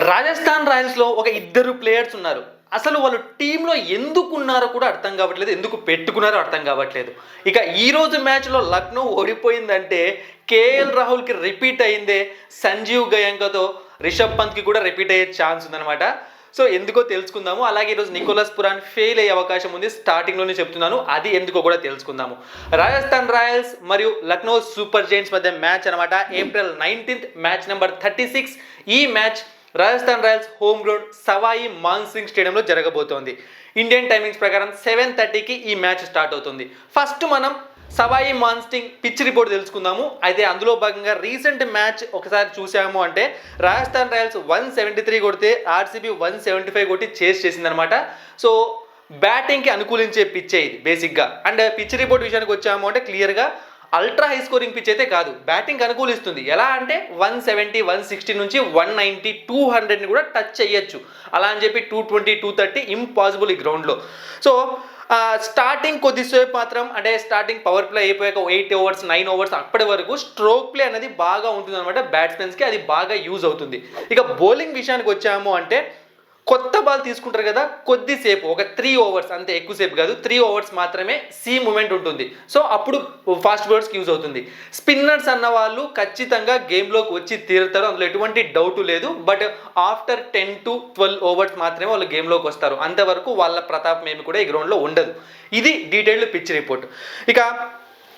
రాజస్థాన్ రాయల్స్లో ఒక ఇద్దరు ప్లేయర్స్ ఉన్నారు. అసలు వాళ్ళు టీంలో ఎందుకు ఉన్నారో కూడా అర్థం కావట్లేదు, ఎందుకు పెట్టుకున్నారో అర్థం కావట్లేదు. ఇక ఈరోజు మ్యాచ్లో లక్నో ఓడిపోయిందంటే కేఎల్ రాహుల్కి రిపీట్ అయిందే, సంజీవ్ గయాంకతో రిషబ్ పంత్కి కూడా రిపీట్ అయ్యే ఛాన్స్ ఉందన్నమాట. సో ఎందుకో తెలుసుకుందాము. అలాగే ఈరోజు నికోలస్ పురాన్ ఫెయిల్ అయ్యే అవకాశం ఉంది, స్టార్టింగ్లోనే చెప్తున్నాను. అది ఎందుకో కూడా తెలుసుకుందాము. రాజస్థాన్ రాయల్స్ మరియు లక్నో సూపర్ జైంట్స్ మధ్య మ్యాచ్ అనమాట. April 19th match number 36. ఈ match Rajasthan Royals home ground Sawai Man Singh స్టేడియంలో జరగబోతోంది. ఇండియన్ టైమింగ్స్ ప్రకారం 7:30కి ఈ మ్యాచ్ స్టార్ట్ అవుతుంది. ఫస్ట్ మనం సవాయి మాన్సింగ్ పిచ్ రిపోర్ట్ తెలుసుకుందాము. అయితే అందులో భాగంగా రీసెంట్ మ్యాచ్ ఒకసారి చూసాము అంటే రాజస్థాన్ రాయల్స్ 173 కొడితే ఆర్సీబీ 175 కొట్టి చేస్ చేసిందనమాట. సో బ్యాటింగ్కి అనుకూలించే పిచ్ ఇది బేసిక్గా. అండ్ పిచ్ రిపోర్ట్ విషయానికి వచ్చాము అంటే క్లియర్గా అల్ట్రా హై స్కోరింగ్ పిచ్ అయితే కాదు, బ్యాటింగ్ అనుకూలిస్తుంది. ఎలా అంటే 170, 160 నుంచి 190, 200ని కూడా టచ్ చేయొచ్చు. అలా అని చెప్పి 220, 230 ఇంపాసిబుల్ ఈ గ్రౌండ్లో. సో స్టార్టింగ్ కొద్దిసేపు మాత్రం అంటే స్టార్టింగ్ పవర్ ప్లే అయిపోయాక 8 ఓవర్స్ 9 ఓవర్స్ అప్పటి వరకు స్ట్రోక్ ప్లే అనేది బాగా ఉంటుంది అనమాట. బ్యాట్స్మెన్స్కి అది బాగా యూజ్ అవుతుంది. ఇక బౌలింగ్ విషయానికి వచ్చాము అంటే కొత్త బాల్ తీసుకుంటారు కదా, కొద్దిసేపు ఒక 3 ఓవర్స్ అంతే, ఎక్కువసేపు కాదు, 3 ఓవర్స్ మాత్రమే సి మూమెంట్ ఉంటుంది. సో అప్పుడు ఫాస్ట్ బౌలర్స్కి యూజ్ అవుతుంది. స్పిన్నర్స్ అన్న వాళ్ళు ఖచ్చితంగా గేమ్లోకి వచ్చి తీరుతారు, అందులో ఎటువంటి డౌట్ లేదు. బట్ ఆఫ్టర్ 10 to 12 ఓవర్స్ మాత్రమే వాళ్ళు గేమ్లోకి వస్తారు. అంతవరకు వాళ్ళ ప్రతాపం ఏమి కూడా ఈ గ్రౌండ్లో ఉండదు. ఇది డీటెయిల్డ్ పిచ్ రిపోర్ట్. ఇక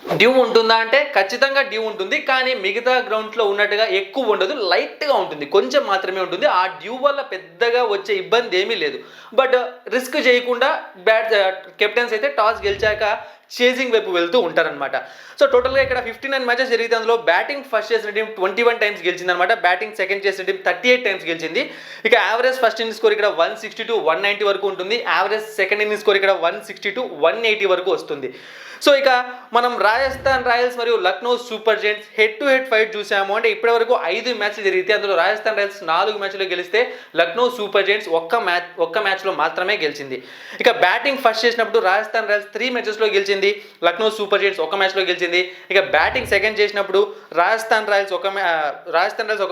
డ్యూ ఉంటుందా అంటే ఖచ్చితంగా డ్యూ ఉంటుంది, కానీ మిగతా గ్రౌండ్స్లో ఉన్నట్టుగా ఎక్కువ ఉండదు, లైట్గా ఉంటుంది, కొంచెం మాత్రమే ఉంటుంది. ఆ డ్యూ వల్ల పెద్దగా వచ్చే ఇబ్బంది ఏమీ లేదు. బట్ రిస్క్ చేయకుండా కెప్టెన్స్ అయితే టాస్ గెలిచాక చేజింగ్ వైపు వెళ్తూ ఉంటారనమాట. సో టోటల్గా ఇక్కడ 59 మ్యాచెస్ జరిగితే అందులో బ్యాటింగ్ ఫస్ట్ చేసిన టీం 21 టైమ్స్ గెలిచిందనమాట. బ్యాటింగ్ సెకండ్ చేసిన టీం 38 టైమ్స్ గెలిచింది. ఇక యావరేజ్ ఫస్ట్ ఇన్నింగ్ స్కోర్ ఇక్కడ 160 to 190 వరకు ఉంటుంది. యావరేజ్ సెకండ్ ఇన్నింగ్ స్కోర్ ఇక్కడ 160 to 180 వరకు వస్తుంది. సో ఇక మనం రాజస్థాన్ రాయల్స్ మరియు Lucknow super Giants head to head fight చూసాము అంటే ఇప్పటివరకు 5 మ్యాచ్లు జరిగితే అందులో రాజస్థాన్ రాయల్స్ 4 మ్యాచ్లో గెలిస్తే లక్నో సూపర్ జైంట్స్ ఒక్క మ్యాచ్లో మాత్రమే గెలిచింది. ఇక బ్యాటింగ్ ఫస్ట్ చేసినప్పుడు రాజస్థాన్ రాయల్స్ 3 మ్యాచెస్లో గెలిచింది, లక్నో సూపర్ జైంట్స్ ఒక మ్యాచ్లో గెలిచింది. ఇక బ్యాటింగ్ సెకండ్ చేసినప్పుడు రాజస్థాన్ రాయల్స్ ఒక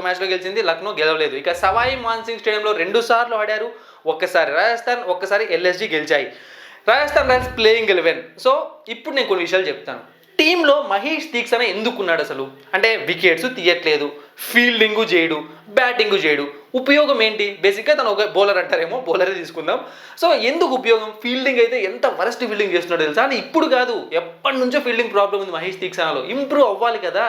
మ్యాచ్లో గెలిచింది, లక్నో గెలవలేదు. ఇక సవాయి మాన్సింగ్ స్టేడియంలో 2 సార్లు ఆడారు, ఒక్కసారి రాజస్థాన్ ఒక్కసారి ఎల్ఎస్జీ గెలిచాయి. Rajasthan Royals playing 11. సో ఇప్పుడు నేను కొన్ని విషయాలు చెప్తాను. టీంలో మహేష్ దీక్షణ ఎందుకున్నాడు అసలు అంటే వికెట్స్ తీయట్లేదు, ఫీల్డింగు చేయడు, బ్యాటింగు చేయడు, ఉపయోగం ఏంటి? బేసిక్గా తను ఒక బౌలర్ అంటారేమో, బౌలరే తీసుకుందాం. సో ఎందుకు ఉపయోగం? ఫీల్డింగ్ అయితే ఎంత వరస్ట్ ఫీల్డింగ్ చేస్తున్నాడు తెలుసా. అని ఇప్పుడు కాదు, ఎప్పటి నుంచో ఫీల్డింగ్ ప్రాబ్లం ఉంది మహేష్ దీక్షణలో, ఇంప్రూవ్ అవ్వాలి కదా,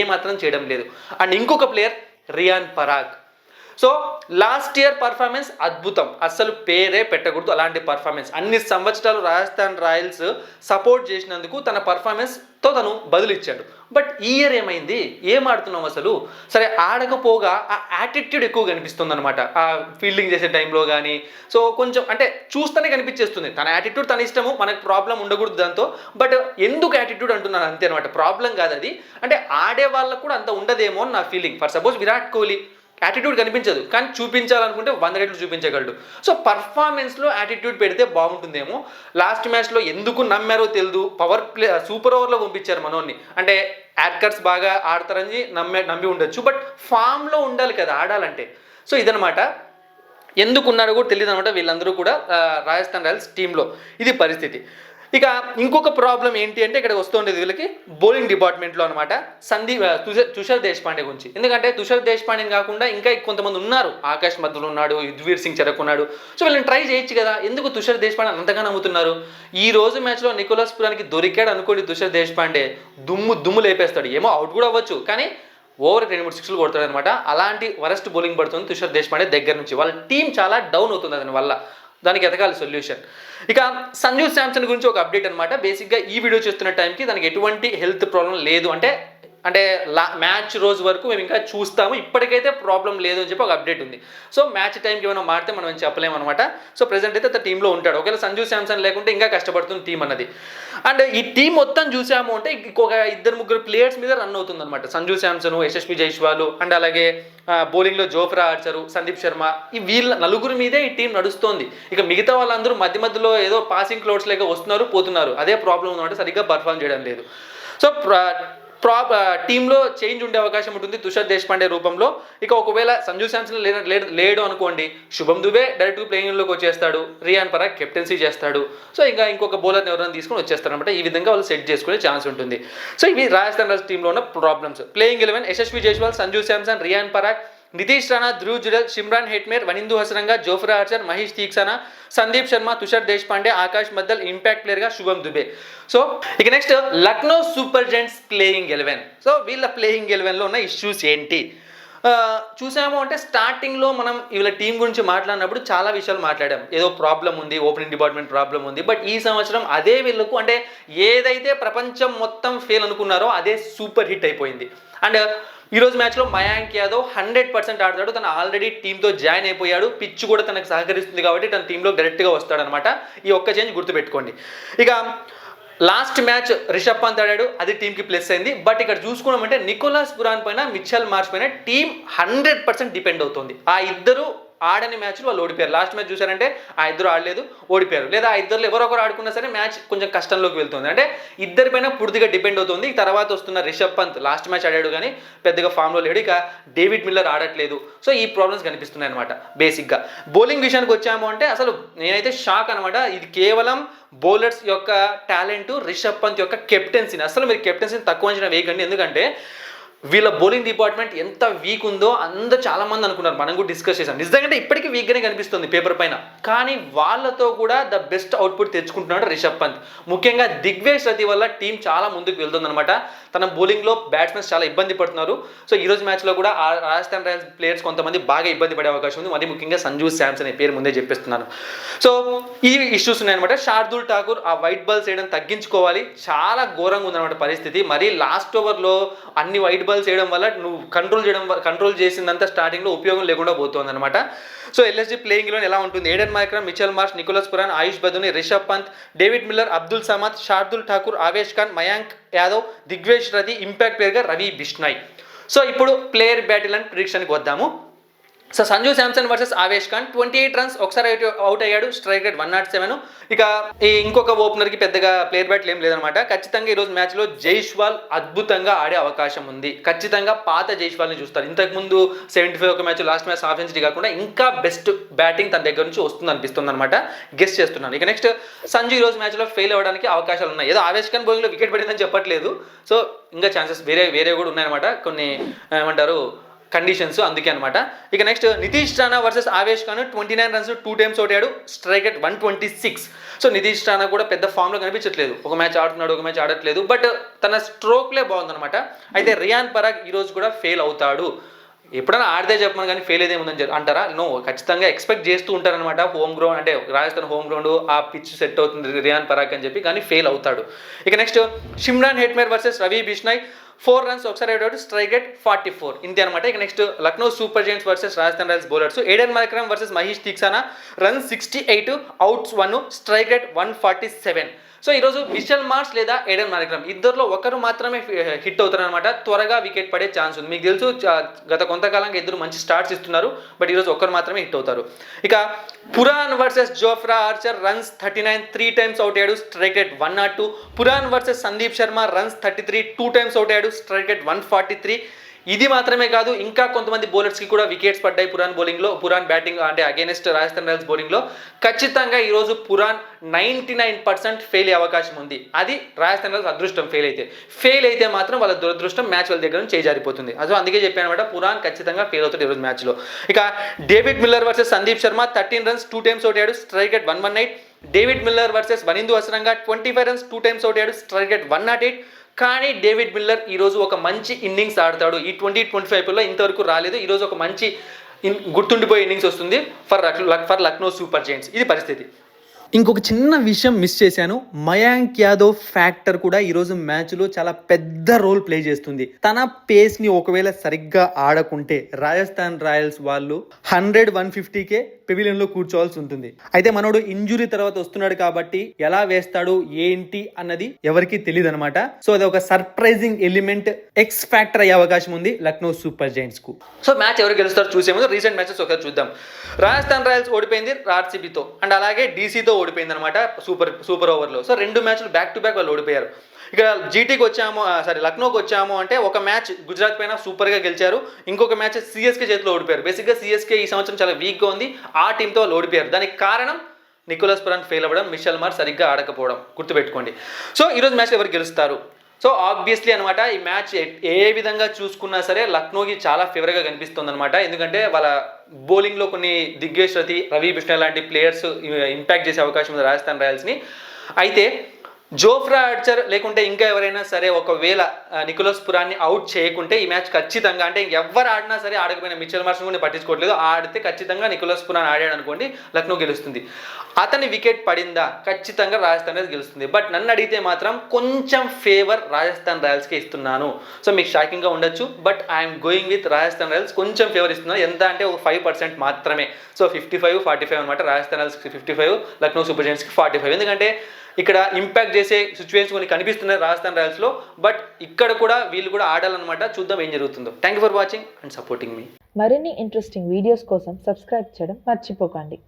ఏమాత్రం చేయడం లేదు. అండ్ ఇంకొక player Riyan Parag. So last year performance అద్భుతం, అస్సలు పేరే పెట్టకూడదు అలాంటి పర్ఫార్మెన్స్. అన్ని సంవత్సరాలు రాజస్థాన్ రాయల్స్ సపోర్ట్ చేసినందుకు తన పర్ఫార్మెన్స్తో తను బదులిచ్చాడు. బట్ ఈ ఇయర్ ఏమైంది? ఏం ఆడుతున్నాం అసలు? సరే ఆడకపోగా ఆ యాటిట్యూడ్ ఎక్కువ కనిపిస్తుంది అనమాట ఆ ఫీల్డింగ్ చేసే టైంలో కానీ. సో కొంచెం అంటే చూస్తూనే కనిపించేస్తుంది తన యాటిట్యూడ్, తన ఇష్టము, మనకు ప్రాబ్లం ఉండకూడదు దాంతో. బట్ ఎందుకు యాటిట్యూడ్ అంటున్నాను అంతే అనమాట, ప్రాబ్లం కాదు అది. అంటే ఆడే వాళ్ళకు కూడా అంత ఉండదేమో అని నా feeling. For suppose Virat Kohli attitude కనిపించదు, కానీ చూపించాలనుకుంటే 100 రెట్లు చూపించగలడు. సో పర్ఫార్మెన్స్లో యాటిట్యూడ్ పెడితే బాగుంటుందేమో. లాస్ట్ మ్యాచ్లో ఎందుకు నమ్మారో తెలియదు, పవర్ ప్లే సూపర్ ఓవర్లో పంపించారు మనోన్ని. అంటే యాడ్కర్స్ బాగా ఆడతారని నమ్మి ఉండొచ్చు, బట్ ఫామ్లో ఉండాలి కదా ఆడాలంటే. సో ఇదనమాట, ఎందుకున్నారో కూడా తెలియదు అనమాట వీళ్ళందరూ కూడా రాజస్థాన్ రాయల్స్ టీంలో. ఇది పరిస్థితి. ఇక ఇంకొక ప్రాబ్లం ఏంటి అంటే ఇక్కడ వస్తుండేది వీళ్ళకి బౌలింగ్ డిపార్ట్మెంట్లో అనమాట. తుషార్ దేశపాండే గురించి. ఎందుకంటే తుషార్ దేశపాండేని కాకుండా ఇంకా కొంతమంది ఉన్నారు, ఆకాష్ మధ్యలో ఉన్నాడు, యుజ్వీర్ సింగ్ చెరకు ఉన్నాడు. సో వీళ్ళని ట్రై చేయొచ్చు కదా, ఎందుకు తుషార్ దేశపాండే అంతగా నమ్ముతున్నారు? ఈ రోజు మ్యాచ్లో నికోలస్ పురానికి దొరికాడు అనుకోండి తుషార్ దేశపాండే, దుమ్ము లేపేస్తాడు. ఏమో అవుట్ కూడా అవ్వచ్చు, కానీ ఓవర్ 2-3 సిక్స్లు కొడతాడు అనమాట. అలాంటి వరస్ట్ బౌలింగ్ పడుతుంది తుషార్ దేశపాండే దగ్గర నుంచి. వాళ్ళ టీం చాలా డౌన్ అవుతుంది దానివల్ల, దానికి ఎదగాలి సొల్యూషన్. ఇక సంజు శాంసన్ గురించి ఒక అప్డేట్ అనమాట. బేసిక్గా ఈ వీడియో చేస్తున్న టైంకి దానికి ఎటువంటి హెల్త్ ప్రాబ్లం లేదు, అంటే మ్యాచ్ రోజు వరకు మేము ఇంకా చూస్తాము, ఇప్పటికైతే ప్రాబ్లం లేదు అని చెప్పి ఒక అప్డేట్ ఉంది. సో మ్యాచ్ టైంకి ఏమైనా మారితే మనం చెప్పలేము అనమాట. సో ప్రెసెంట్ అయితే టీంలో ఉంటాడు. ఒకవేళ సంజు శాంసన్ లేకుంటే ఇంకా కష్టపడుతుంది టీం అన్నది. అండ్ ఈ టీం మొత్తం చూసాము అంటే ఇంకొక 2-3 ప్లేయర్స్ మీద రన్ అవుతుంది అనమాట. సంజు శాంసన్, యశస్వి జైస్వాల్, అండ్ అలాగే బౌలింగ్లో జోఫ్రా ఆర్చరు, సందీప్ శర్మ, ఈ వీళ్ళ 4 మీదే ఈ టీం నడుస్తోంది. ఇక మిగతా వాళ్ళందరూ మధ్యలో ఏదో పాసింగ్ క్లౌడ్స్ లేక వస్తున్నారు పోతున్నారు, అదే ప్రాబ్లం అనమాట, సరిగ్గా పర్ఫామ్ చేయడం లేదు. సో టీంలో చేంజ్ ఉండే అవకాశం ఉంటుంది తుషార్ దేశపాండే రూపంలో. ఇక ఒకవేళ సంజు శాంసన్ లేడు అనుకోండి, శుభం దుబే డైరెక్ట్ ప్లేయింగ్లోకి వచ్చేస్తాడు, రియాన్ పరాగ్ కెప్టెన్సీ చేస్తాడు. సో ఇంకా ఇంకొక బౌలర్ని ఎవరైనా తీసుకొని వచ్చేస్తారనమాట. ఈ విధంగా వాళ్ళు సెట్ చేసుకునే ఛాన్స్ ఉంటుంది. సో ఇవి రాజస్థాన్ రాయల్స్ టీంలో ఉన్న problems. Playing 11 Yashasvi Jaiswal, Sanju Samson, Riyan Parag, Nitish Rana, Dhruv Jurel, Shimron Hetmyer, Wanindu Hasaranga, Jofra Archer, Maheesh Theekshana, Sandeep Sharma, Tushar Deshpande, Akash Madhwal, impact ప్లేయర్గా శుభం దుబే. సో ఇక next Lucknow super giants playing 11. So వీళ్ళ ప్లేయింగ్ 11లో ఉన్న ఇష్యూస్ ఏంటి చూసాము అంటే, స్టార్టింగ్లో మనం వీళ్ళ టీం గురించి మాట్లాడినప్పుడు చాలా విషయాలు మాట్లాడాం. ఏదో ప్రాబ్లం ఉంది, ఓపెనింగ్ డిపార్ట్మెంట్ ప్రాబ్లం ఉంది. బట్ ఈ సంవత్సరం అదే వీళ్ళకు అంటే ఏదైతే ప్రపంచం మొత్తం ఫెయిల్ అనుకున్నారో అదే సూపర్ హిట్ అయిపోయింది. అండ్ ఈరోజు మ్యాచ్లో మయాంక్ యాదవ్ 100% ఆడతాడు. తను ఆల్రెడీ టీంతో జాయిన్ అయిపోయాడు, పిచ్ కూడా తనకు సహకరిస్తుంది కాబట్టి తన టీంలో డైరెక్ట్గా వస్తాడనమాట. ఈ ఒక్క చేంజ్ గుర్తుపెట్టుకోండి. ఇక లాస్ట్ మ్యాచ్ రిషబ్ పంత్ ఆడాడు, అది టీంకి ప్లస్ అయింది. బట్ ఇక్కడ చూసుకున్నామంటే నికోలస్ పురాన్ పైన, మిచెల్ మార్ష్ పైన టీం 100% డిపెండ్ అవుతుంది. ఆ ఇద్దరు ఆడని మ్యాచ్లు వాళ్ళు ఓడిపోయారు. లాస్ట్ మ్యాచ్ చూసారంటే ఆ ఇద్దరు ఆడలేదు, ఓడిపోయారు. లేదా ఆ ఇద్దరు ఎవరొకరు ఆడుకున్నా సరే మ్యాచ్ కొంచెం కష్టంలోకి వెళ్తుంది. అంటే ఇద్దరిపైన పూర్తిగా డిపెండ్ అవుతుంది. తర్వాత వస్తున్న రిషబ్ పంత్ లాస్ట్ మ్యాచ్ ఆడాడు కానీ పెద్దగా ఫామ్లో లేడు. ఇక డేవిడ్ మిల్లర్ ఆడట్లేదు. సో ఈ ప్రాబ్లమ్స్ కనిపిస్తున్నాయి అనమాట. బేసిక్గా బౌలింగ్ విషయానికి వచ్చాము అంటే అసలు నేనైతే షాక్ అనమాట. ఇది కేవలం బౌలర్స్ యొక్క టాలెంట్, రిషబ్ పంత్ యొక్క కెప్టెన్సీని. అసలు మీరు కెప్టెన్సీని తక్కువ అంచనా వేయకండి. ఎందుకంటే వీళ్ళ బౌలింగ్ డిపార్ట్మెంట్ ఎంత వీక్ ఉందో అందరూ చాలా మంది అనుకున్నారు. మనం కూడా డిస్కస్ చేసాం. నిజంగా ఇప్పటికీ వీక్గానే కనిపిస్తుంది పేపర్ పైన. కానీ వాళ్ళతో కూడా ద బెస్ట్ అవుట్పుట్ తెచ్చుకుంటున్నాడు రిషబ్ పంత్. ముఖ్యంగా దిగ్వేష్ రతి వల్ల టీం చాలా ముందుకు వెళ్తుందన్నమాట. తన బౌలింగ్లో బ్యాట్స్మెన్స్ చాలా ఇబ్బంది పడుతున్నారు. సో ఈరోజు మ్యాచ్లో కూడా రాజస్థాన్ రాయల్స్ ప్లేయర్స్ కొంతమంది బాగా ఇబ్బంది పడే అవకాశం ఉంది. మరి ముఖ్యంగా సంజు శాంసన్ అనే పేరు ముందే చెప్పేస్తున్నాను. సో ఈ ఇష్యూస్ ఉన్నాయన్నమాట. శార్దుల్ ఠాకూర్ ఆ వైట్ బాల్స్ వేయడం తగ్గించుకోవాలి. చాలా ఘోరంగా ఉందన్నమాట పరిస్థితి. మరి లాస్ట్ ఓవర్లో అన్ని వైట్ బాల్స్ వేయడం వల్ల నువ్వు కంట్రోల్ చేసిందంతా స్టార్టింగ్లో ఉపయోగం లేకుండా పోతుంది అనమాట. సో ఎల్ఎస్జీ ప్లేయింగ్లో ఎలా ఉంటుంది? Aiden Markram, Mitchell Marsh, Nicholas Pooran, Ayush Badoni, Rishabh Pant, David Miller, Abdul Samad, Shardul Thakur, Avesh Khan, Mayank Yadav, Digvesh Rathi, impact ప్లేయర్గా రవి బిష్నాయ్. సో ఇప్పుడు ప్లేయర్ బ్యాటిల్ అండ్ ప్రిడిక్షన్కి వద్దాము. So Sanju Samson versus Avesh Khan 28 runs, ఒకసారి అవుట్ అయ్యాడు, స్ట్రైక్ రేట్ 107. ఇక ఇంకొక ఓపెనర్కి పెద్దగా ప్లేయర్ బ్యాట్లు ఏం లేదనమాట. ఖచ్చితంగా ఈరోజు మ్యాచ్లో జైస్వాల్ అద్భుతంగా ఆడే అవకాశం ఉంది. ఖచ్చితంగా పాత జైస్వాల్ని చూస్తారు. ఇంతకుముందు 75 ఒక match, last match half century కాకుండా ఇంకా బెస్ట్ బ్యాటింగ్ తన దగ్గర నుంచి వస్తుంది అనిపిస్తుంది అనమాట. గెస్ చేస్తున్నాను. ఇక నెక్స్ట్ సంజు ఈరోజు మ్యాచ్లో ఫెయిల్ అవ్వడానికి అవకాశాలు ఉన్నాయి. ఏదో ఆవేష్ ఖాన్ బౌలింగ్లో వికెట్ పడిందని చెప్పట్లేదు. సో ఇంకా ఛాన్సెస్ వేరే కూడా ఉన్నాయన్నమాట. కొన్ని ఏమంటారు కండిషన్స్, అందుకే అనమాట. ఇక next Nitish Rana versus Avesh Khan 29 runs, 2 times ఓడాడు, strike rate 126. So Nitish Rana కూడా పెద్ద ఫామ్లో కనిపించట్లేదు. ఒక మ్యాచ్ ఆడుతున్నాడు, ఒక మ్యాచ్ ఆడట్లేదు. బట్ తన స్ట్రోక్లే బాగుందనమాట. అయితే రియాన్ పరాగ్ ఈరోజు కూడా ఫెయిల్ అవుతాడు. ఎప్పుడైనా ఆడితే చెప్పమని కానీ ఫెయిల్ అయితే ఏముందని అంటారా? నో, ఖచ్చితంగా ఎక్స్పెక్ట్ చేస్తూ ఉంటారనమాట. హోమ్ గ్రౌండ్ అంటే రాజస్థాన్ హోమ్ గ్రౌండ్, ఆ పిచ్ సెట్ అవుతుంది రియాన్ పరాగ్ అని చెప్పి, కానీ ఫెయిల్ అవుతాడు. ఇక next Shimron Hetmyer versus Ravi Bishnoi 4 runs, ఒకసారి ఆడాడు, స్ట్రైక్ రేట్ 44. ఇంతే అనమాట. ఇక next Lucknow super Giants versus Rajasthan Royals bowlers. Aiden Markram versus Mahesh Theekshana, runs 68, outs 1, strike rate 147. So ఈరోజు మిచెల్ మార్ష్ లేదా ఏడెన్ మార్క్రమ్ ఇద్దరిలో ఒకరు మాత్రమే హిట్ అవుతారనమాట. త్వరగా వికెట్ పడే ఛాన్స్ ఉంది. మీకు తెలుసు గత కొంతకాలంగా ఇద్దరు మంచి స్టార్ట్స్ ఇస్తున్నారు. బట్ ఈరోజు ఒకరు మాత్రమే హిట్ అవుతారు. ఇక Pooran versus Jofra Archer, runs 39, 3 times out అయ్యాడు, strike rate 102. Pooran versus Sandeep Sharma, runs 33, 2 times out అయ్యాడు, స్ట్రైక్ రేట్ 143. ఇది మాత్రమే కాదు, ఇంకా కొంతమంది బౌలర్స్కి కూడా వికెట్స్ పడ్డాయి పురాన్ బ్యాటింగ్ అంటే అగైనెస్ట్ రాజస్థాన్ రాయల్స్ బౌలింగ్లో. ఖచ్చితంగా ఈరోజు పురాన్ 99% ఫెయిల్ అయ్యే అవకాశం ఉంది. అది రాజస్థాన్ రాయల్స్ అదృష్టం. ఫెయిల్ అయితే మాత్రం వాళ్ళ దురదృష్టం, మ్యాచ్ వాళ్ళ దగ్గర నుంచి చేజారిపోతుంది. అదో అందుకే చెప్పాను అనమాట, పురాన్ ఖచ్చితంగా ఫెయిల్ అవుతాడు ఈరోజు మ్యాచ్లో. ఇక David Miller versus Sandeep Sharma 13 runs, 2 times out అయ్యాడు, strike rate 118. David Miller versus Wanindu Hasaranga 25 runs, 2 times out అయ్యాడు, స్ట్రైక్ రేట్ 108. కానీ డేవిడ్ మిల్లర్ ఈరోజు ఒక మంచి ఇన్నింగ్స్ ఆడతాడు. ఈ 2025లో ఇంతవరకు రాలేదు. ఈరోజు ఒక మంచి గుర్తుండిపోయే ఇన్నింగ్స్ వస్తుంది ఫర్ లక్నో సూపర్ జెయింట్స్. ఇది పరిస్థితి. ఇంకొక చిన్న విషయం మిస్ చేశాను. మయాంక్ యాదవ్ ఫ్యాక్టర్ కూడా ఈరోజు మ్యాచ్లో చాలా పెద్ద రోల్ ప్లే చేస్తుంది. తన పేస్ని ఒకవేళ సరిగ్గా ఆడకుంటే రాజస్థాన్ రాయల్స్ వాళ్ళు 100-150కే పెవిలియన్లో కూర్చోవాల్సి ఉంటుంది. అయితే మనోడు ఇంజురీ తర్వాత వస్తున్నాడు కాబట్టి ఎలా వేస్తాడు ఏంటి అన్నది ఎవరికి తెలియదు అనమాట. సో అది ఒక సర్ప్రైజింగ్ ఎలిమెంట్, ఎక్స్ ఫ్యాక్టర్ అయ్యే అవకాశం ఉంది లక్నో సూపర్ జెయింట్స్ కు. సో మ్యాచ్ ఎవరు గెలుస్తారో చూసే ముందు రీసెంట్ మ్యాచెస్ ఒకసారి చూద్దాం. రాజస్థాన్ రాయల్స్ ఓడిపోయింది ఆర్సీబీతో, అండ్ అలాగే డీసీతో ఓడిపోయింది అనమాట సూపర్ ఓవర్లో. సో 2 మ్యాచ్లు బ్యాక్ టు బ్యాక్ వాళ్ళు ఓడిపోయారు. ఇక జీటీకి వచ్చాము, లక్నోకి వచ్చాము అంటే ఒక మ్యాచ్ గుజరాత్ పైన సూపర్గా గెలిచారు, ఇంకొక మ్యాచ్ సిఎస్కే చేతిలో ఓడిపోయారు. బేసిక్గా సిఎస్కే ఈ సంవత్సరం చాలా వీక్గా ఉంది, ఆ టీంతో వాళ్ళు ఓడిపోయారు. దానికి కారణం నికోలస్ పురాన్ ఫెయిల్ అవ్వడం, మిషెల్ మార్ష్ సరిగ్గా ఆడకపోవడం, గుర్తుపెట్టుకోండి. సో ఈరోజు మ్యాచ్లో ఎవరు గెలుస్తారు? సో ఆబ్వియస్లీ అనమాట ఈ మ్యాచ్ ఏ విధంగా చూసుకున్నా సరే లక్నోకి చాలా ఫేవర్గా కనిపిస్తుంది అనమాట. ఎందుకంటే వాళ్ళ బౌలింగ్లో కొన్ని దిగ్గజ్ రవి బిష్ణోయ్ లాంటి ప్లేయర్స్ ఇంపాక్ట్ చేసే అవకాశం ఉంది రాజస్థాన్ రాయల్స్ని. అయితే జోఫ్రా ఆర్చర్ లేకుంటే ఇంకా ఎవరైనా సరే ఒకవేళ నికోలస్ పురాన్ని అవుట్ చేయకుంటే ఈ మ్యాచ్ ఖచ్చితంగా, అంటే ఎవరు ఆడినా సరే, ఆడకపోయినా మిచెల్ మార్ష్ కూడా పట్టించుకోవట్లేదు, ఆడితే ఖచ్చితంగా నికోలస్ పురాన్ ఆడాడు అనుకోండి లక్నో గెలుస్తుంది. అతని వికెట్ పడిందా ఖచ్చితంగా రాజస్థాన్ రాయల్స్ గెలుస్తుంది. బట్ నన్ను అడిగితే మాత్రం కొంచెం ఫేవర్ రాజస్థాన్ రాయల్స్కి ఇస్తున్నాను. సో మీకు షాకింగ్గా ఉండొచ్చు, but I'm going with Rajasthan Royals. కొంచెం ఫేవర్ ఇస్తున్నాను, ఎంత అంటే ఒక 5% మాత్రమే. సో 55-45 అనమాట. రాజస్థాన్ రాయల్స్కి 55, లక్నో సూపర్ జైంట్స్కి 45. ఎందుకంటే ఇక్కడ ఇంపాక్ట్ చేసే సిచ్యువేషన్స్ కొన్ని కనిపిస్తున్నాయి రాజస్థాన్ రాయల్స్లో, బట్ ఇక్కడ కూడా వీళ్ళు కూడా ఆడాలన్నమాట. చూద్దాం ఏం జరుగుతుందో. Thank you for watching and supporting మీ. మరిన్ని ఇంట్రెస్టింగ్ వీడియోస్ కోసం సబ్స్క్రైబ్ చేయడం మర్చిపోకండి.